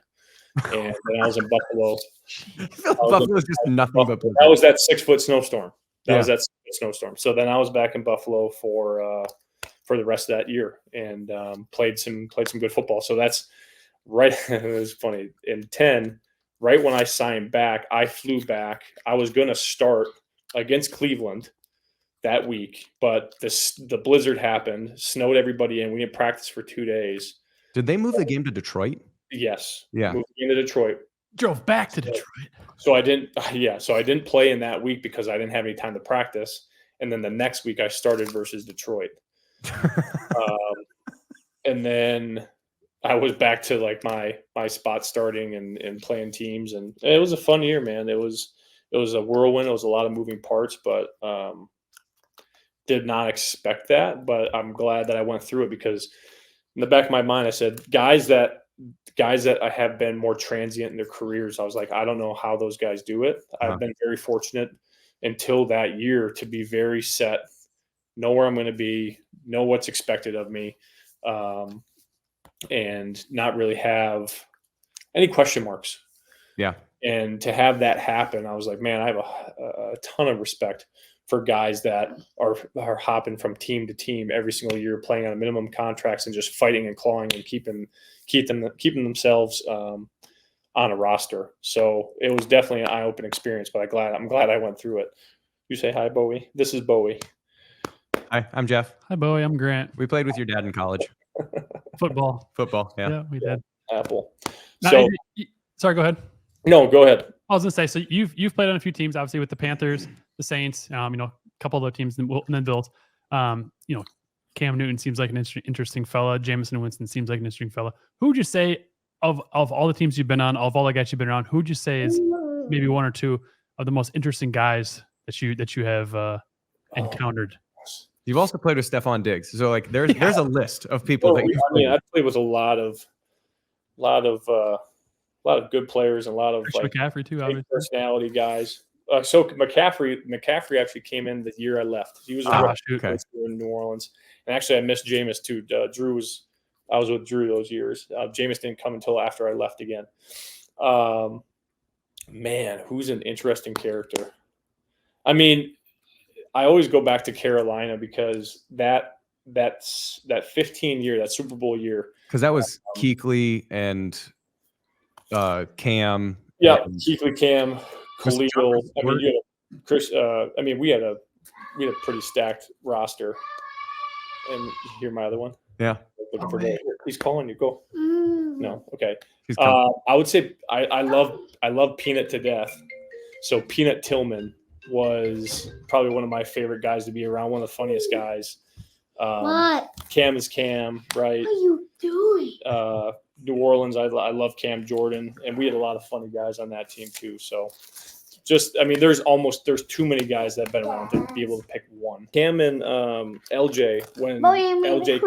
And then I was in Buffalo. Buffalo's just nothing but blizzard. That was that 6-foot snowstorm. That was Yeah. that 6-foot snowstorm. So then I was back in Buffalo for the rest of that year, and played some good football. So that's right. It was funny. In 10, right when I signed back, I flew back. I was going to start against Cleveland that week, but the blizzard happened, snowed everybody in. We didn't practice for 2 days. Did they move the game to Detroit? Yes. Yeah. Moved into Detroit. Drove back to Detroit. So I didn't play in that week because I didn't have any time to practice. And then the next week I started versus Detroit. And then I was back to like my spot starting and playing teams. And it was a fun year, man. It was a whirlwind. It was a lot of moving parts, but did not expect that. But I'm glad that I went through it, because in the back of my mind, I said, guys that I have been more transient in their careers, I was like, I don't know how those guys do it. I've been very fortunate until that year to be very set, know where I'm going to be, know what's expected of me, and not really have any question marks. Yeah. And to have that happen, I was like, man, I have a ton of respect for guys that are hopping from team to team every single year, playing on minimum contracts and just fighting and clawing and keeping themselves on a roster. So it was definitely an eye-opening experience, but I'm glad I went through it. You say hi, Bowie. This is Bowie. Hi, I'm Jeff. Hi, Bowie. I'm Grant. We played with your dad in college. Football. Football. Yeah. We did. Apple. Now, So sorry, go ahead. no, go ahead. I was gonna say, so you've played on a few teams, obviously with the Panthers, the Saints, a couple of other teams, and then Bills. Cam Newton seems like an interesting fella. Jameson Winston seems like an interesting fella. Who would you say of all the teams you've been on, of all the guys you've been around, who would you say is maybe one or two of the most interesting guys that you have encountered? You've also played with Stephon Diggs, so like there's a list of people that you've played. I played with a lot of good players and a lot of Christian McCaffrey too, obviously. personality guys. So McCaffrey actually came in the year I left. He was in New Orleans, and actually I missed Jameis too. I was with Drew those years. Jameis didn't come until after I left again. Man, who's an interesting character? I mean, I always go back to Carolina because that 15 year, that Super Bowl year, because that was Kuechly and Cam. Yeah, and Kuechly, Cam, Khalil. I mean, you had Chris. We had a pretty stacked roster. And you hear my other one? Yeah. He's calling you. Go. No. Okay. He's coming. I would say I love Peanut to death. So Peanut Tillman was probably one of my favorite guys to be around. One of the funniest guys. What Cam is Cam, right? are you doing? New Orleans, I love Cam Jordan, and we had a lot of funny guys on that team too. So, there's too many guys that have been around to be able to pick one. Cam and LJ, when LJ,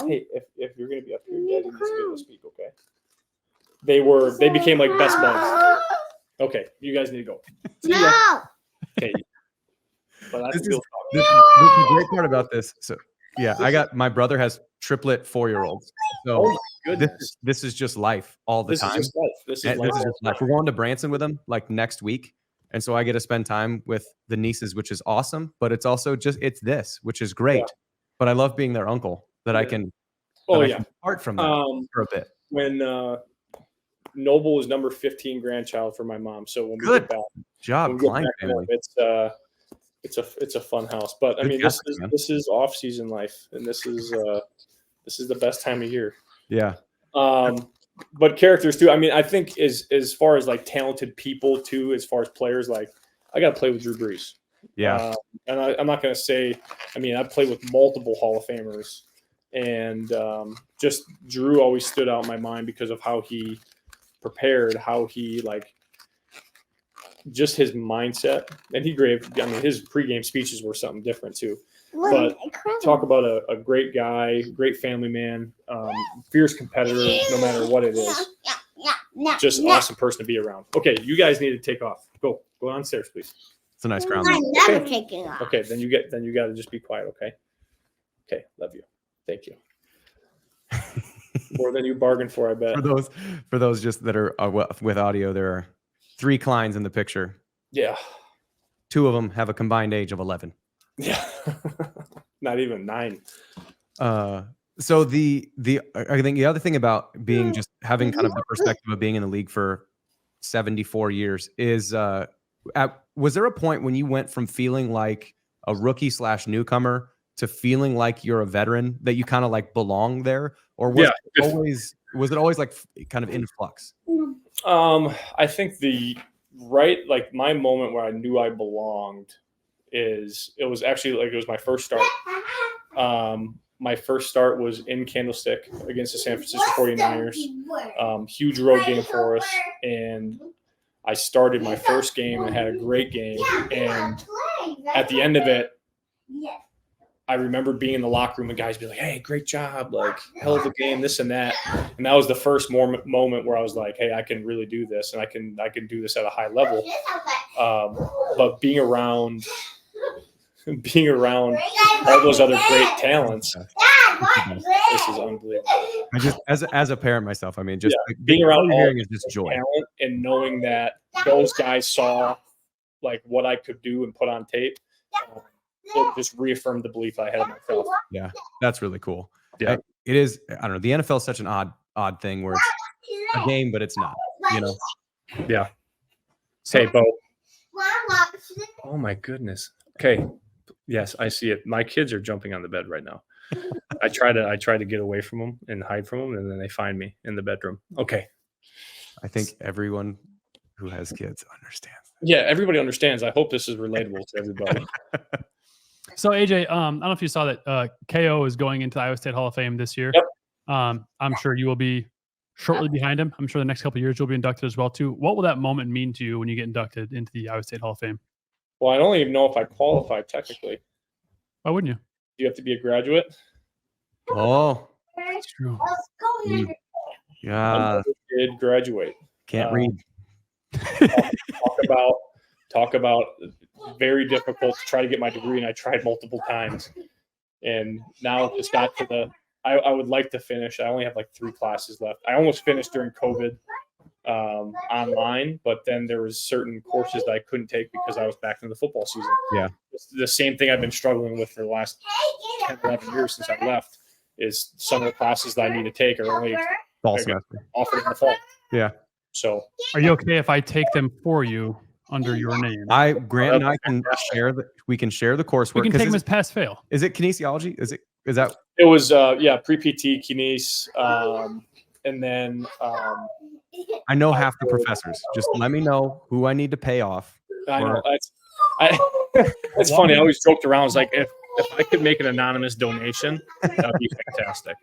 hey, if you're gonna be up here, Dad, you need to be able to speak, okay? They became like best buds. Okay, you guys need to go. See ya. No. Okay. But that's This is real this is the great part about this. So yeah, my brother has triplet 4-year-olds. So Oh my goodness. this is just life all the This time. is just life. This is And life. this is just life. We're going to Branson with them like next week. And so I get to spend time with the nieces, which is awesome. But it's also it's this, which is great. Yeah. But I love being their uncle that I Yeah. can Oh that I yeah. can part from that for a bit. When Noble was number 15 grandchild for my mom. So when we Good get back, job, when we get Klein back family. home, it's a fun house. But I Good mean, casting, man. this is off season life, and this is the best time of year. Yeah. But characters too. I mean, I think as far as like talented people too, as far as players, like I got to play with Drew Brees. Yeah. And I'm not going to say. I mean, I played with multiple Hall of Famers, and just Drew always stood out in my mind because of how he prepared, how he just his mindset, and his pregame speeches were something different too. But talk about a great guy, great family man, fierce competitor, no matter what it is. Just awesome person to be around. Okay, you guys need to take off. Go downstairs, please. It's a nice ground. I'm Okay. never taking off. Okay, then you got to just be quiet. Okay, love you. Thank you. More than you bargained for, I bet. For those just that are with audio, there are 3 Kleins in the picture. Yeah. 2 of them have a combined age of 11. Yeah. Not even 9. So I think the other thing about being just having kind of the perspective of being in the league for 74 years is was there a point when you went from feeling like a rookie / newcomer to feeling like you're a veteran, that you kind of like belong there, or was it always like kind of in flux? I think my moment where I knew I belonged it was my first start. My first start was in Candlestick against the San Francisco 49ers. Huge road game for us, and I started my first game. I had a great game, and at the end of it, I remember being in the locker room and guys be like, "Hey, great job! Like, hell of a game, this and that." And that was the first moment where I was like, "Hey, I can really do this, and I can do this at a high level." But being around all those other great talents, this is unbelievable. I just as a parent myself, I mean, just being around all all you're hearing is just joy. talent and knowing that those guys saw like what I could do and put on tape. It just reaffirmed the belief I had in myself. Yeah, that's really cool. Yeah. It is. I don't know. The NFL is such an odd thing where it's a game, but it's not. You know. Yeah. Hey, Bo. Oh my goodness. Okay. Yes, I see it. My kids are jumping on the bed right now. I try to get away from them and hide from them, and then they find me in the bedroom. Okay. I think everyone who has kids understands. Yeah, everybody understands. I hope this is relatable to everybody. So AJ, I don't know if you saw that KO is going into the Iowa State Hall of Fame this year. Yep. I'm sure you will be shortly behind him. I'm sure the next couple of years you'll be inducted as well too. What will that moment mean to you when you get inducted into the Iowa State Hall of Fame? Well, I don't even know if I qualify technically. Why wouldn't you? Do you have to be a graduate? Oh, That's true. yeah. I did graduate. Can't read. Talk about very difficult to try to get my degree, and I tried multiple times. And now it just got to I would like to finish. I only have like 3 classes left. I almost finished during COVID online, but then there was certain courses that I couldn't take because I was back in the football season. Yeah. It's the same thing I've been struggling with for the last 10, 11 years since I left is some of the classes that I need to take are only Fall semester. offered in the fall. Yeah. So Are you okay if I take them for you under your name? Grant and I can share we can share the coursework. We can take them as pass fail. Is it kinesiology? Is that it was pre-PT, kines, and then I know half the professors. Just let me know who I need to pay off. I know it's funny. I always joked around. I was like, if I could make an anonymous donation, that'd be fantastic.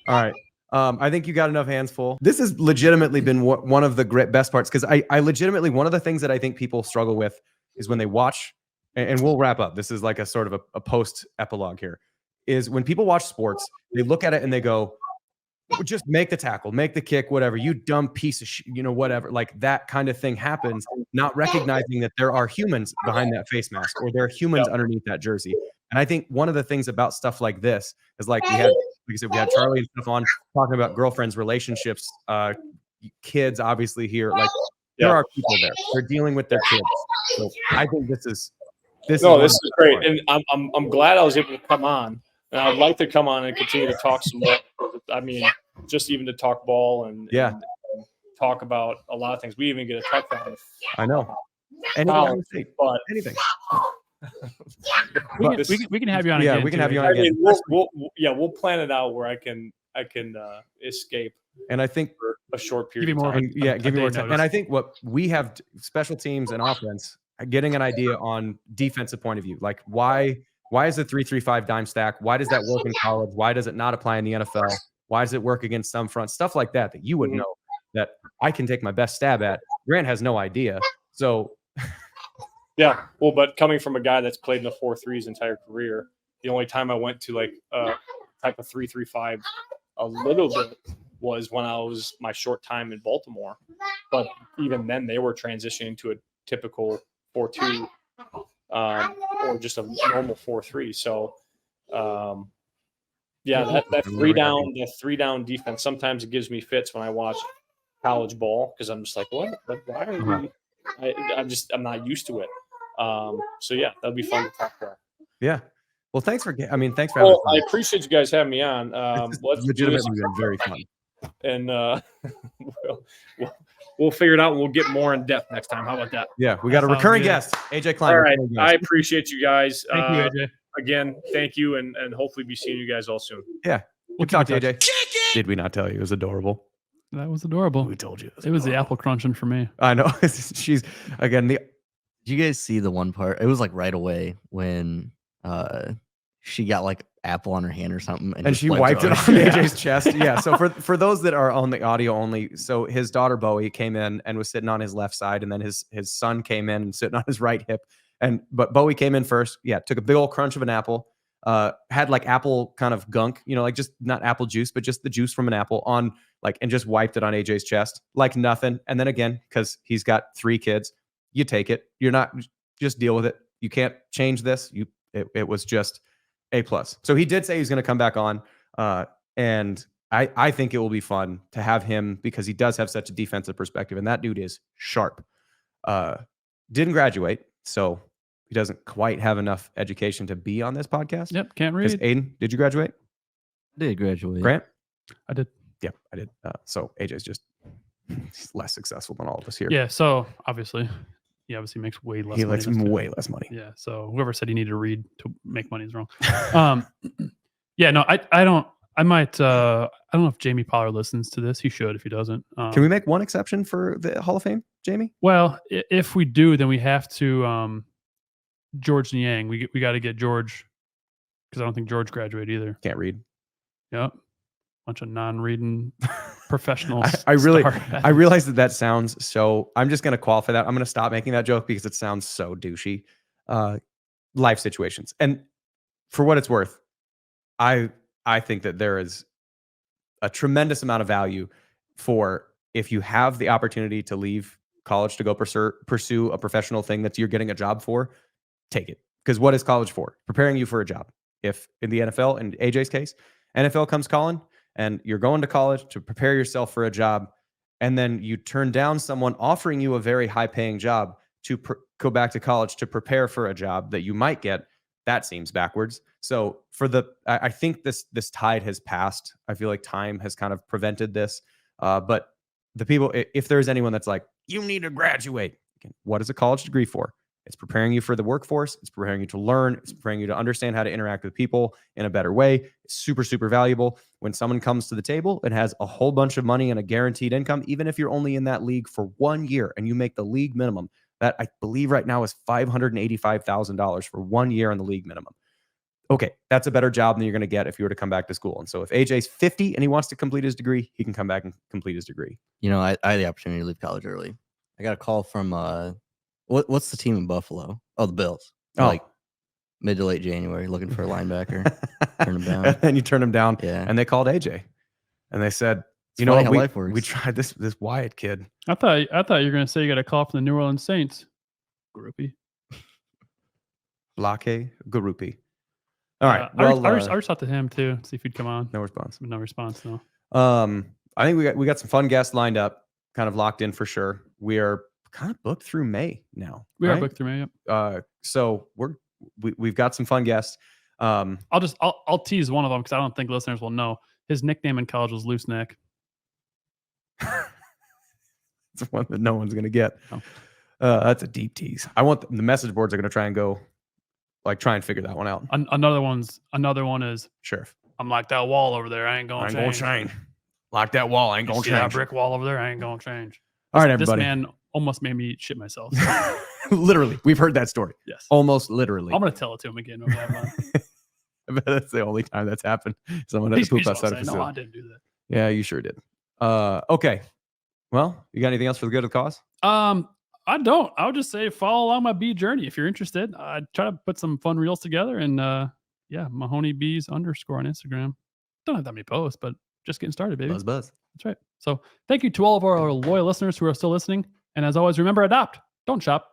All right. I think you got enough hands full. This has legitimately been one of the best parts, because I legitimately, one of the things that I think people struggle with is when they watch, and we'll wrap up. This is like a sort of a post epilogue here, is when people watch sports, they look at it and they go, just make the tackle, make the kick, whatever, you dumb piece of whatever. Like that kind of thing happens, not recognizing that there are humans behind that face mask, or there are humans underneath that jersey. And I think one of the things about stuff like this is, like, like I said, we had Charlie and stuff on talking about girlfriends, relationships, kids, obviously here. Like there are people there. They're dealing with their kids. So I think this is great. And I'm glad I was able to come on. And I'd like to come on and continue to talk some more. I mean, just even to talk ball and talk about a lot of things. We even get a touchdown. I know. But anything. We can have you on. Yeah, again we can too, have you on I again. mean, we'll plan it out where I can escape. And I think for a short period. Give you more. Of time. give you more time. And I think what we have, special teams and offense, getting an idea on defensive point of view, like why is the 3-3-5 dime stack? Why does that work in college? Why does it not apply in the NFL? Why does it work against some fronts? Stuff like that you would know, that I can take my best stab at. Grant has no idea. So yeah, well, but coming from a guy that's played in the 4-3 his entire career, the only time I went to like a type of 3-3-5 a little bit was when I was my short time in Baltimore. But even then, they were transitioning to a typical 4-2 or just a normal 4-3. So, that three down defense, sometimes it gives me fits when I watch college ball, because I'm just like, what? Like, why are we? I'm not used to it. So yeah, that'll be fun to talk about. Yeah. Well, thanks for having me. I appreciate you guys having me on. Let's legitimately been very fun. And we'll figure it out, and we'll get more in depth next time. How about that? Yeah, we got a recurring guest, AJ Klein. All right, I appreciate you guys. Thank you, AJ. Again, thank you, and hopefully be seeing you guys all soon. Yeah, we'll talk to AJ. Did we not tell you it was adorable? That was adorable. We told you it was the apple crunching for me. I know. She's again. Did you guys see the one part? It was like right away when she got like apple on her hand or something, and she wiped it on AJ's chest. Yeah. So for those that are on the audio only, so his daughter Bowie came in and was sitting on his left side, and then his son came in and sitting on his right hip. But Bowie came in first. Yeah, took a big old crunch of an apple. Had like apple kind of gunk, like just not apple juice, but just the juice from an apple on and just wiped it on AJ's chest like nothing. And then again, because he's got 3 kids, you take it. You're not, just deal with it. You can't change this. It was just A+. So he did say he's going to come back on. And I think it will be fun to have him, because he does have such a defensive perspective, and that dude is sharp. Didn't graduate, so he doesn't quite have enough education to be on this podcast. Yep, can't read. Aiden, did you graduate? I did graduate. Grant? I did. Yeah, I did. So AJ's just he's less successful than all of us here. Yeah, so obviously makes way less money. He makes way less money. Yeah, so whoever said he needed to read to make money is wrong. Yeah, no, I don't. I might. I don't know if Jamie Pollard listens to this. He should if he doesn't. Can we make one exception for the Hall of Fame, Jamie? Well, if we do, then we have to George Niang. We got to get George, because I don't think George graduated either. Can't read. Yep. Bunch of non-reading professionals. I realize that sounds so. I'm just going to qualify that. I'm going to stop making that joke because it sounds so douchey. Life situations, and for what it's worth, I think that there is a tremendous amount of value for, if you have the opportunity to leave college to go pursue a professional thing that you're getting a job for, take it. Because what is college for? Preparing you for a job. If in the NFL, in AJ's case, NFL comes calling, and you're going to college to prepare yourself for a job, and then you turn down someone offering you a very high-paying job to go back to college to prepare for a job that you might get, that seems backwards. So I think this tide has passed. I feel like time has kind of prevented this. But the people, if there's anyone that's like, you need to graduate, what is a college degree for? It's preparing you for the workforce. It's preparing you to learn. It's preparing you to understand how to interact with people in a better way. It's super, super valuable. When someone comes to the table and has a whole bunch of money and a guaranteed income, even if you're only in that league for 1 year and you make the league minimum, that I believe right now is $585,000 for 1 year on the league minimum. Okay, that's a better job than you're going to get if you were to come back to school. And so if AJ's 50 and he wants to complete his degree, he can come back and complete his degree. You know, I had the opportunity to leave college early. I got a call from what's the team in Buffalo? Oh, the Bills. Like mid to late January, looking for a linebacker. Turn them down. And you turn him down. Yeah. And they called AJ, and they said, It's funny how we, life works. we tried this Wyatt kid. I thought you were going to say you got a call from the New Orleans Saints. Groupie. Blake Garupi. All right. I reached out to him too, see if he'd come on. No response. No response. No. I think we got some fun guests lined up, kind of locked in for sure. We are kind of booked through May now. We are booked through May. Yep. So we've got some fun guests. I'll tease one of them because I don't think listeners will know. His nickname in college was Loose Neck. It's one that no one's gonna get. Oh. That's a deep tease. I want the message boards are gonna try and figure that one out. Another one is Sheriff. I'm like that wall over there. I ain't gonna change. Like that wall. I ain't gonna See that change. brick wall over there. I ain't gonna change. All right, This everybody. man almost made me shit myself. Literally, we've heard that story. Yes. Almost literally. I'm gonna tell it to him again. I bet that's the only time that's happened. Someone had to poop outside of No, I didn't do that. Yeah, you sure did. Okay. Well, you got anything else for the good of the cause? I don't. I would just say follow along my bee journey if you're interested. I try to put some fun reels together, and Mahoney Bees _ on Instagram. Don't have that many posts, but just getting started, baby. Buzz. That's right. So thank you to all of our loyal listeners who are still listening. And as always, remember, adopt, don't shop.